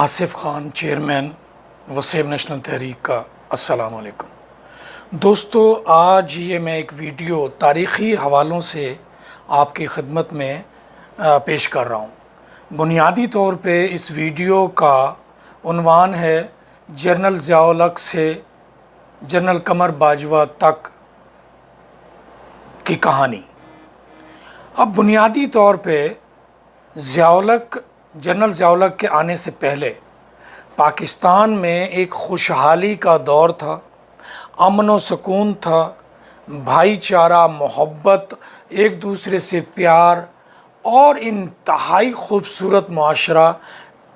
Asif Khan chairman Wasim national تحریک کا السلام علیکم دوستو۔ آج یہ میں ایک ویڈیو تاریخی حوالوں سے آپ کی خدمت میں پیش کر رہا ہوں۔ بنیادی طور پہ اس ویڈیو کا عنوان ہے جنرل ضیاء الحق سے جنرل قمر باجوہ تک کی کہانی۔ اب بنیادی طور پہ جنرل ضیاء الحق کے آنے سے پہلے پاکستان میں ایک خوشحالی کا دور تھا، امن و سکون تھا، بھائی چارہ، محبت، ایک دوسرے سے پیار اور انتہائی خوبصورت معاشرہ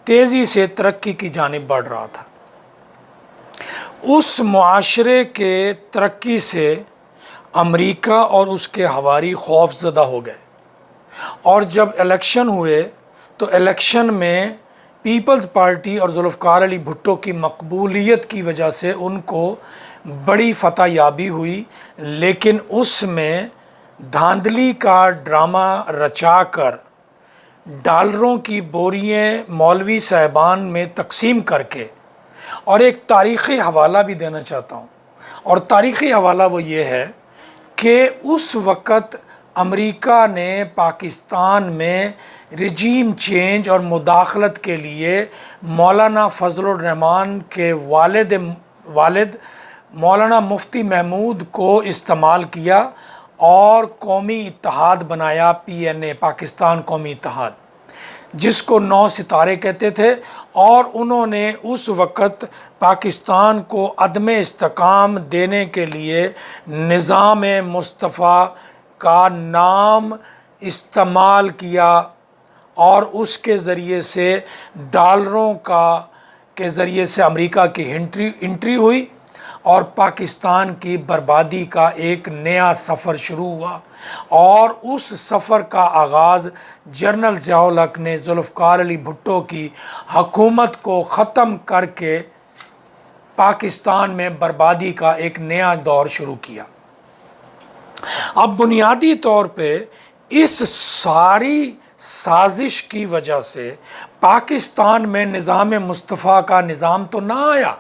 تیزی سے ترقی کی جانب بڑھ رہا تھا۔ اس معاشرے کے ترقی سے امریکہ اور اس کے حواری خوف زدہ ہو گئے، اور جب الیکشن ہوئے تو الیکشن میں پیپلز پارٹی اور ذوالفقار علی بھٹو کی مقبولیت کی وجہ سے ان کو بڑی فتح یابی ہوئی، لیکن اس میں دھاندلی کا ڈرامہ رچا کر ڈالروں کی بورییں مولوی صاحبان میں تقسیم کر کے، اور ایک تاریخی حوالہ بھی دینا چاہتا ہوں، اور تاریخی حوالہ وہ یہ ہے کہ اس وقت امریکہ نے پاکستان میں رجیم چینج اور مداخلت کے لیے مولانا فضل الرحمان کے والد مولانا مفتی محمود کو استعمال کیا اور قومی اتحاد بنایا، PNA پاکستان قومی اتحاد، جس کو 9 ستارے کہتے تھے، اور انہوں نے اس وقت پاکستان کو عدم استحکام دینے کے لیے نظام مصطفیٰ کا نام استعمال کیا، اور اس کے ذریعے سے ڈالروں کے ذریعے سے امریکہ کی انٹری ہوئی، اور پاکستان کی بربادی کا ایک نیا سفر شروع ہوا۔ اور اس سفر کا آغاز جنرل ضیاء الحق نے ذوالفقار علی بھٹو کی حکومت کو ختم کر کے پاکستان میں بربادی کا ایک نیا دور شروع کیا۔ اب بنیادی طور پہ اس ساری سازش کی وجہ سے پاکستان میں نظام مصطفیٰ کا نظام تو نہ آیا،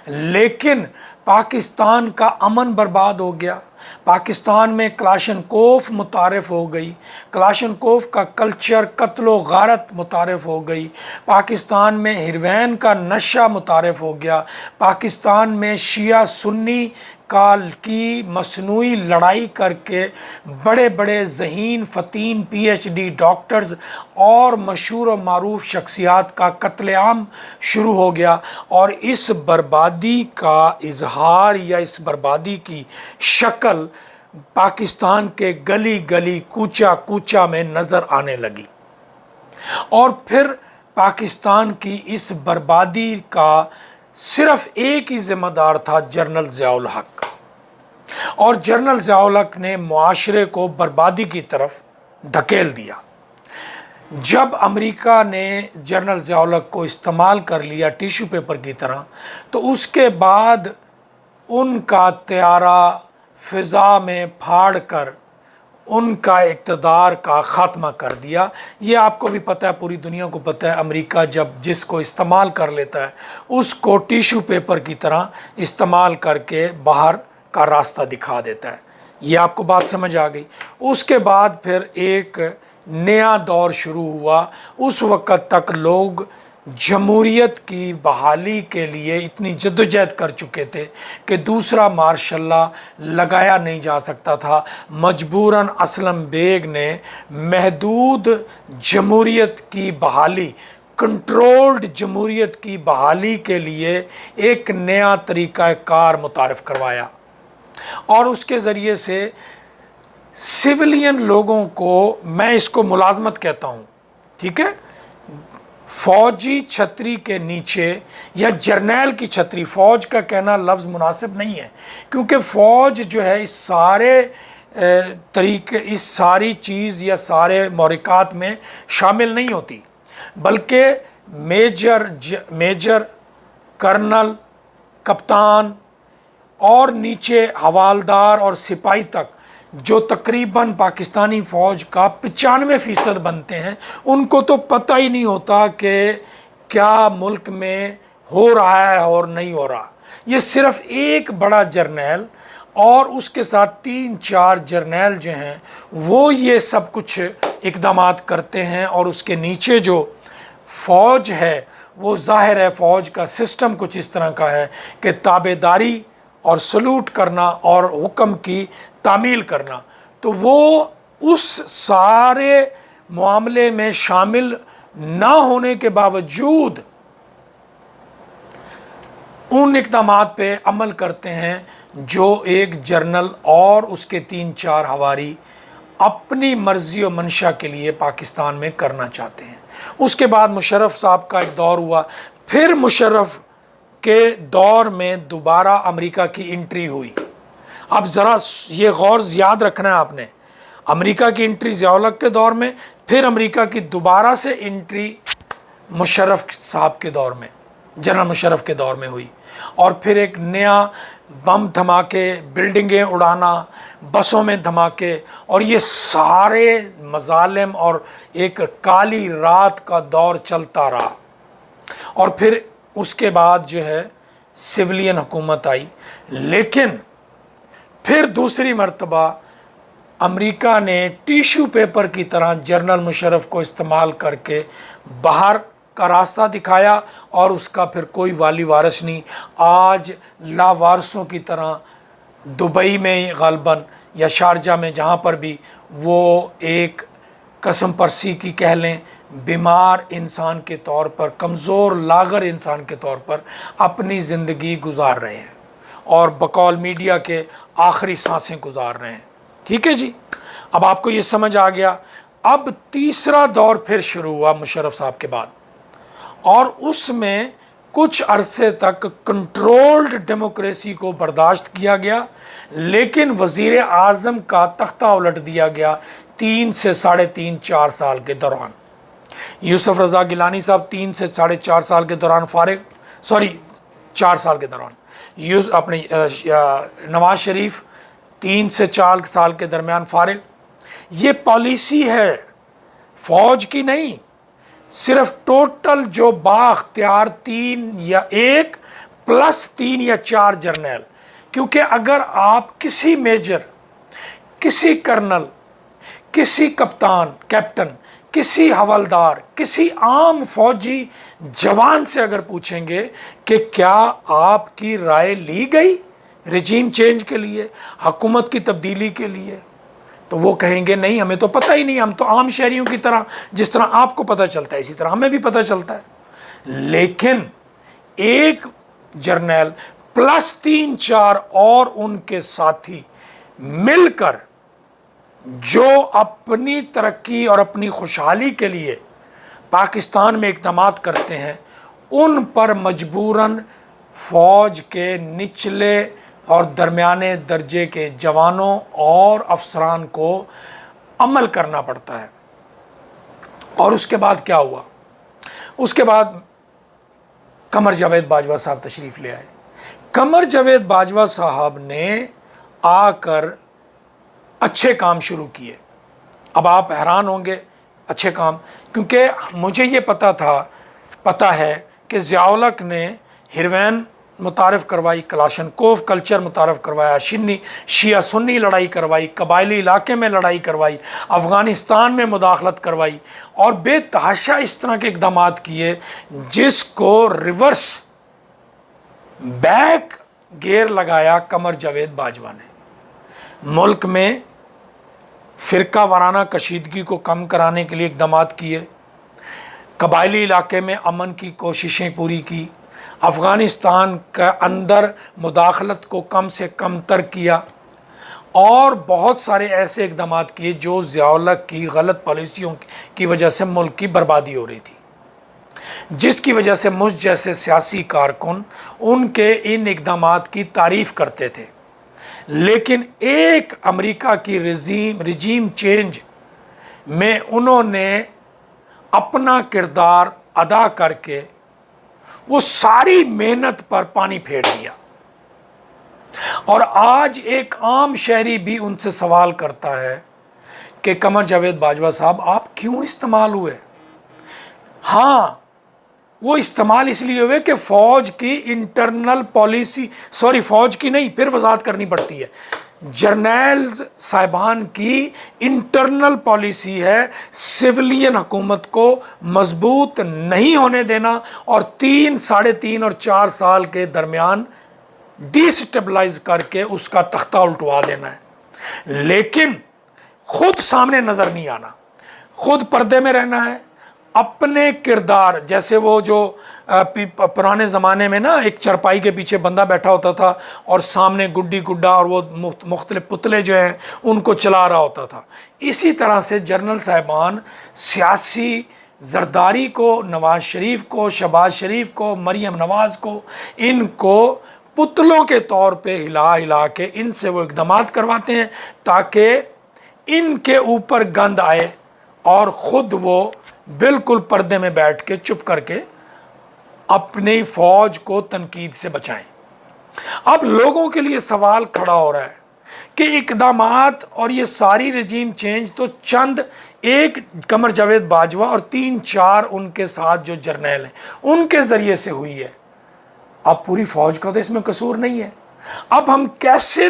لیکن پاکستان کا امن برباد ہو گیا۔ پاکستان میں کلاشنکوف متعارف ہو گئی، کلاشنکوف کا کلچر، قتل و غارت متعارف ہو گئی، پاکستان میں ہیروین کا نشہ متعارف ہو گیا، پاکستان میں شیعہ سنی کی مصنوعی لڑائی کر کے بڑے بڑے ذہین فتین PhD ڈاکٹرز اور مشہور و معروف شخصیات کا قتل عام شروع ہو گیا، اور اس بربادی کا اظہار یا اس بربادی کی شکل پاکستان کے گلی گلی کوچہ کوچہ میں نظر آنے لگی۔ اور پھر پاکستان کی اس بربادی کا صرف ایک ہی ذمہ دار تھا، جنرل ضیاء الحق، اور جنرل ضیاء الحق نے معاشرے کو بربادی کی طرف دھکیل دیا۔ جب امریکہ نے جنرل ضیاء الحق کو استعمال کر لیا ٹیشو پیپر کی طرح، تو اس کے بعد ان کا طیارہ فضا میں پھاڑ کر ان کا اقتدار کا خاتمہ کر دیا۔ یہ آپ کو بھی پتہ ہے، پوری دنیا کو پتہ ہے، امریکہ جب جس کو استعمال کر لیتا ہے اس کو ٹیشو پیپر کی طرح استعمال کر کے باہر کا راستہ دکھا دیتا ہے۔ یہ آپ کو بات سمجھ آ گئی۔ اس کے بعد پھر ایک نیا دور شروع ہوا۔ اس وقت تک لوگ جمہوریت کی بحالی کے لیے اتنی جدوجہد کر چکے تھے کہ دوسرا مارشل لا لگایا نہیں جا سکتا تھا۔ مجبوراً اسلم بیگ نے محدود جمہوریت کی بحالی، کنٹرولڈ جمہوریت کی بحالی کے لیے ایک نیا طریقہ کار متعارف کروایا، اور اس کے ذریعے سے سویلین لوگوں کو، میں اس کو ملازمت کہتا ہوں، ٹھیک ہے، فوجی چھتری کے نیچے یا جرنیل کی چھتری، فوج کا کہنا لفظ مناسب نہیں ہے، کیونکہ فوج جو ہے اس سارے طریقے، اس ساری چیز یا سارے محرکات میں شامل نہیں ہوتی، بلکہ میجر، کرنل، کپتان اور نیچے حوالدار اور سپاہی تک، جو تقریباً پاکستانی فوج کا 95% بنتے ہیں، ان کو تو پتہ ہی نہیں ہوتا کہ کیا ملک میں ہو رہا ہے اور نہیں ہو رہا. یہ صرف ایک بڑا جرنیل اور اس کے ساتھ 3-4 جرنیل جو ہیں وہ یہ سب کچھ اقدامات کرتے ہیں، اور اس کے نیچے جو فوج ہے وہ ظاہر ہے فوج کا سسٹم کچھ اس طرح کا ہے کہ تابع داری اور سلوٹ کرنا اور حکم کی تعمیل کرنا. تو وہ اس سارے معاملے میں شامل نہ ہونے کے باوجود ان اقدامات پہ عمل کرتے ہیں جو ایک جرنل اور اس کے 3-4 حواری اپنی مرضی و منشا کے لیے پاکستان میں کرنا چاہتے ہیں. اس کے بعد مشرف صاحب کا ایک دور ہوا، پھر مشرف کے دور میں دوبارہ امریکہ کی انٹری ہوئی. اب ذرا یہ غور یاد رکھنا ہے آپ نے، امریکہ کی انٹری ضیاء الحق کے دور میں، پھر امریکہ کی دوبارہ سے انٹری مشرف صاحب کے دور میں، جنرل مشرف کے دور میں ہوئی. اور پھر ایک نیا بم دھماکے، بلڈنگیں اڑانا، بسوں میں دھماکے، اور یہ سارے مظالم اور ایک کالی رات کا دور چلتا رہا. اور پھر اس کے بعد جو ہے سویلین حکومت آئی. لیکن پھر دوسری مرتبہ امریکہ نے ٹیشو پیپر کی طرح جنرل مشرف کو استعمال کر کے باہر کا راستہ دکھایا، اور اس کا پھر کوئی والی وارث نہیں. آج لاوارثوں کی طرح دبئی میں غالباً یا شارجہ میں جہاں پر بھی وہ ایک قسم پرسی کی کہہ لیں بیمار انسان کے طور پر، کمزور لاغر انسان کے طور پر اپنی زندگی گزار رہے ہیں، اور بقول میڈیا کے آخری سانسیں گزار رہے ہیں. ٹھیک ہے جی، اب آپ کو یہ سمجھ آ گیا. اب تیسرا دور پھر شروع ہوا مشرف صاحب کے بعد، اور اس میں کچھ عرصے تک کنٹرولڈ ڈیموکریسی کو برداشت کیا گیا، لیکن وزیر اعظم کا تختہ الٹ دیا گیا 3 سے 3.5-4 سال کے دوران. یوسف رضا گیلانی صاحب 3 سے 4.5 سال کے دوران فارغ، 4 سال کے دوران. اپنے نواز شریف 3 سے 4 سال کے درمیان فارغ. یہ پالیسی ہے فوج کی نہیں، صرف ٹوٹل جو بااختیار 3 یا 1 پلس 3 یا 4 جرنیل. کیونکہ اگر آپ کسی میجر، کسی کرنل، کسی کیپٹن، کسی حوالدار، کسی عام فوجی جوان سے اگر پوچھیں گے کہ کیا آپ کی رائے لی گئی رجیم چینج کے لیے، حکومت کی تبدیلی کے لیے، تو وہ کہیں گے نہیں، ہمیں تو پتہ ہی نہیں، ہم تو عام شہریوں کی طرح جس طرح آپ کو پتہ چلتا ہے اسی طرح ہمیں بھی پتہ چلتا ہے. لیکن ایک جرنیل پلس 3-4 اور ان کے ساتھی مل کر جو اپنی ترقی اور اپنی خوشحالی کے لیے پاکستان میں اقدامات کرتے ہیں، ان پر مجبوراً فوج کے نچلے اور درمیانے درجے کے جوانوں اور افسران کو عمل کرنا پڑتا ہے. اور اس کے بعد کیا ہوا؟ اس کے بعد قمر جاوید باجوہ صاحب تشریف لے آئے. قمر جاوید باجوہ صاحب نے آ کر اچھے کام شروع کیے. اب آپ حیران ہوں گے اچھے کام، کیونکہ مجھے یہ پتہ ہے کہ ضیاء الحق نے ہیروین متعارف کروائی، کلاشنکوف کلچر متعارف کروایا، شیعہ سنی لڑائی کروائی، قبائلی علاقے میں لڑائی کروائی، افغانستان میں مداخلت کروائی، اور بے تحاشا اس طرح کے اقدامات کیے جس کو ریورس بیک گیئر لگایا قمر جاوید باجوہ نے. ملک میں فرقہ وارانہ کشیدگی کو کم کرانے کے لیے اقدامات کیے، قبائلی علاقے میں امن کی کوششیں پوری کی، افغانستان کا اندر مداخلت کو کم سے کم تر کیا، اور بہت سارے ایسے اقدامات کیے جو ضیاء الحق کی غلط پالیسیوں کی وجہ سے ملک کی بربادی ہو رہی تھی، جس کی وجہ سے مجھ جیسے سیاسی کارکن ان کے ان اقدامات کی تعریف کرتے تھے. لیکن ایک امریکہ کی رجیم چینج میں انہوں نے اپنا کردار ادا کر کے وہ ساری محنت پر پانی پھیر دیا. اور آج ایک عام شہری بھی ان سے سوال کرتا ہے کہ قمر جاوید باجوہ صاحب آپ کیوں استعمال ہوئے؟ ہاں، وہ استعمال اس لیے ہوئے کہ فوج کی انٹرنل پالیسی، سوری فوج کی نہیں، پھر وضاحت کرنی پڑتی ہے، جرنیلز صاحبان کی انٹرنل پالیسی ہے سویلین حکومت کو مضبوط نہیں ہونے دینا اور 3، 3.5 اور 4 سال کے درمیان ڈی سٹیبلائز کر کے اس کا تختہ الٹوا دینا ہے، لیکن خود سامنے نظر نہیں آنا، خود پردے میں رہنا ہے، اپنے کردار، جیسے وہ جو پرانے زمانے میں نا ایک چرپائی کے پیچھے بندہ بیٹھا ہوتا تھا اور سامنے گڈی گڈا اور وہ مختلف پتلے جو ہیں ان کو چلا رہا ہوتا تھا، اسی طرح سے جنرل صاحبان سیاسی زرداری کو، نواز شریف کو، شہباز شریف کو، مریم نواز کو، ان کو پتلوں کے طور پہ ہلا ہلا کے ان سے وہ اقدامات کرواتے ہیں تاکہ ان کے اوپر گند آئے اور خود وہ بالکل پردے میں بیٹھ کے چپ کر کے اپنی فوج کو تنقید سے بچائیں۔ اب لوگوں کے لیے سوال کھڑا ہو رہا ہے کہ اقدامات اور یہ ساری رجیم چینج تو چند ایک قمر جاوید باجوہ اور 3-4 ان کے ساتھ جو جرنیل ہیں ان کے ذریعے سے ہوئی ہے، اب پوری فوج کا تو اس میں قصور نہیں ہے۔ اب ہم کیسے